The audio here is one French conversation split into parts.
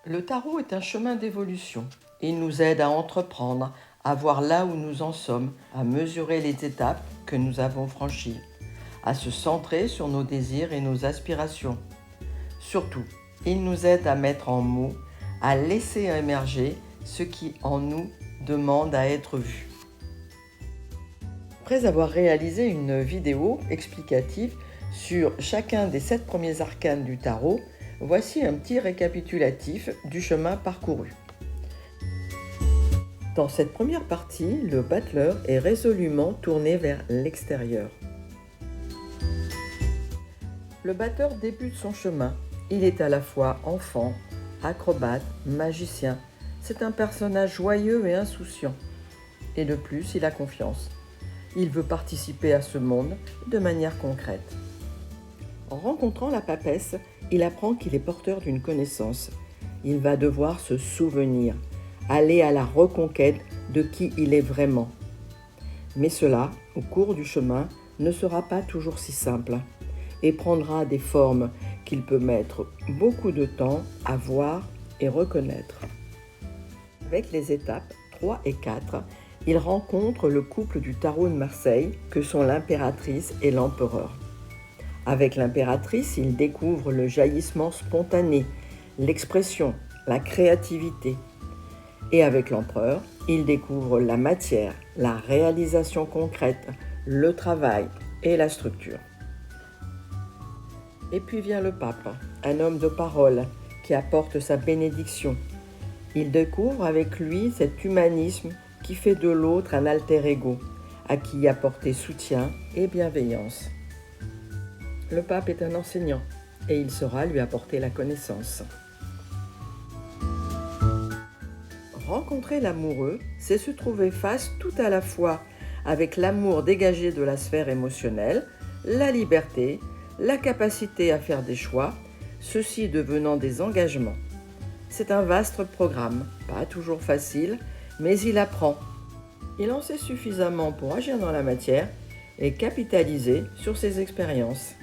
Le tarot est un chemin d'évolution. Il nous aide à entreprendre, à voir là où nous en sommes, à mesurer les étapes que nous avons franchies, à se centrer sur nos désirs et nos aspirations. Surtout, il nous aide à mettre en mots, à laisser émerger ce qui en nous demande à être vu. Après avoir réalisé une vidéo explicative sur chacun des 7 premiers arcanes du tarot, voici un petit récapitulatif du chemin parcouru. Dans cette première partie, le battleur est résolument tourné vers l'extérieur. Le batteur débute son chemin. Il est à la fois enfant, acrobate, magicien. C'est un personnage joyeux et insouciant. Et de plus, il a confiance. Il veut participer à ce monde de manière concrète. En rencontrant la papesse, il apprend qu'il est porteur d'une connaissance. Il va devoir se souvenir, aller à la reconquête de qui il est vraiment. Mais cela, au cours du chemin, ne sera pas toujours si simple et prendra des formes qu'il peut mettre beaucoup de temps à voir et reconnaître. Avec les étapes 3 et 4, il rencontre le couple du tarot de Marseille que sont l'impératrice et l'empereur. Avec l'impératrice, il découvre le jaillissement spontané, l'expression, la créativité. Et avec l'empereur, il découvre la matière, la réalisation concrète, le travail et la structure. Et puis vient le pape, un homme de parole qui apporte sa bénédiction. Il découvre avec lui cet humanisme qui fait de l'autre un alter ego, à qui apporter soutien et bienveillance. Le pape est un enseignant et il saura lui apporter la connaissance. Rencontrer l'amoureux, c'est se trouver face tout à la fois avec l'amour dégagé de la sphère émotionnelle, la liberté, la capacité à faire des choix, ceux-ci devenant des engagements. C'est un vaste programme, pas toujours facile, mais il apprend. Il en sait suffisamment pour agir dans la matière et capitaliser sur ses expériences.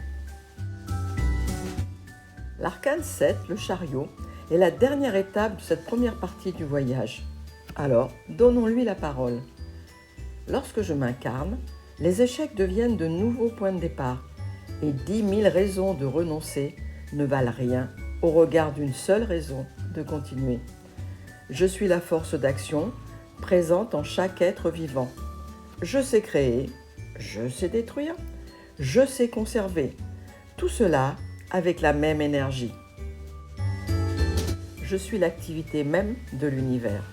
L'arcane 7, le chariot, est la dernière étape de cette première partie du voyage. Alors, donnons-lui la parole. Lorsque je m'incarne, les échecs deviennent de nouveaux points de départ et 10 000 raisons de renoncer ne valent rien au regard d'une seule raison de continuer. Je suis la force d'action présente en chaque être vivant. Je sais créer, je sais détruire, je sais conserver. Tout cela avec la même énergie. Je suis l'activité même de l'univers.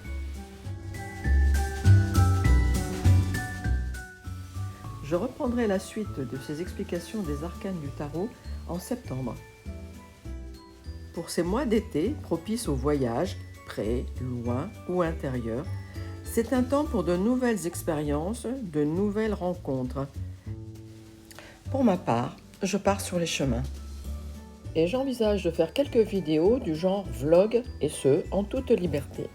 Je reprendrai la suite de ces explications des arcanes du tarot en septembre. Pour ces mois d'été propices au voyage, près, loin ou intérieur, c'est un temps pour de nouvelles expériences, de nouvelles rencontres. Pour ma part, je pars sur les chemins. Et j'envisage de faire quelques vidéos du genre vlog, et ce, en toute liberté.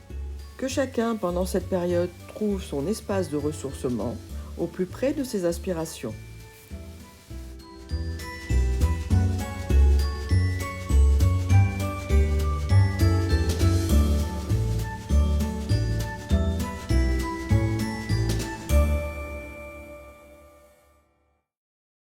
Que chacun, pendant cette période, trouve son espace de ressourcement au plus près de ses aspirations.